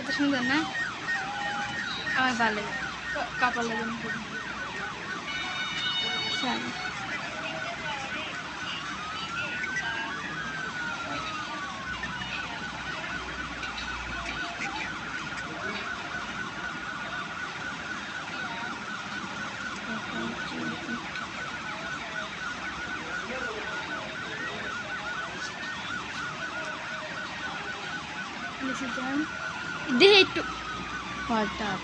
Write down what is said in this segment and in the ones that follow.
কত সুন্দর না? আমার ভালো লাগে, কাপড় লাগে না শাড়ি। দেখে একটু হঠাৎ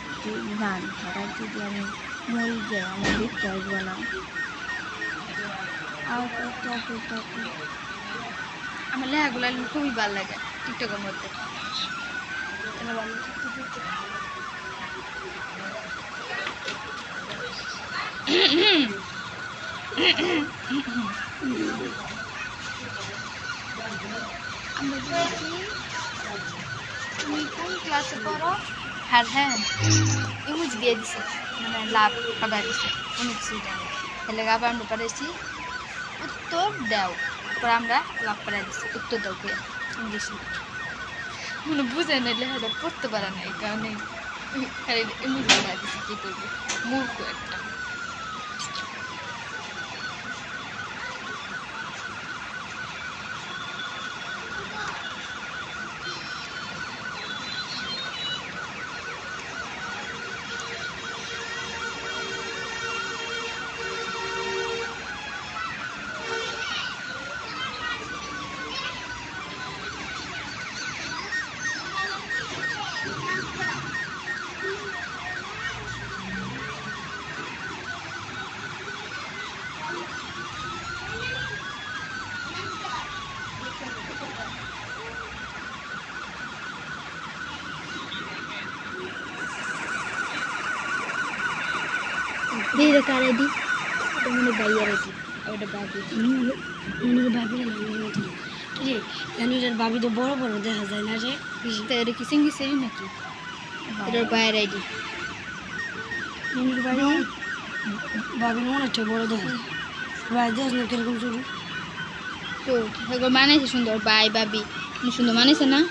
গান হঠাৎ যদি আমি মরি যাই আমার দেখতে আসবো না। আমার লেখাগুলো খুবই ভালো লাগে টিকটকের মধ্যে। তুমি কোন ক্লাসে পড়ো? হ্যাঁ হ্যাঁ ইমুজ দিয়ে দিছে, মানে লাভ আবার দিছে কোনো কিছু জানি তাহলে আবার আমরা পড়েছি উত্তর দাও, তারপর আমরা লাভ করাই দিচ্ছি উত্তর দাও করে ইংলিশে। মানে বুঝে না লেখাটা পড়তে পারে না, এই কারণে ইমুজ বানাই দিচ্ছি। কী করবো, মূর্খ একটা। Dia dah ready. Kita mana bayar lagi. Ada babi. Ini babi lagi. Jadi, yang ini babi tu boro-boro dah hazai na je. Kita ada kisah seri nak. Kita bayar ready. Ini babi mana tu boro dah. Babi dah nak kerja macam tu. Kalau mana sih sundar babi. Ini sundar mana sih na?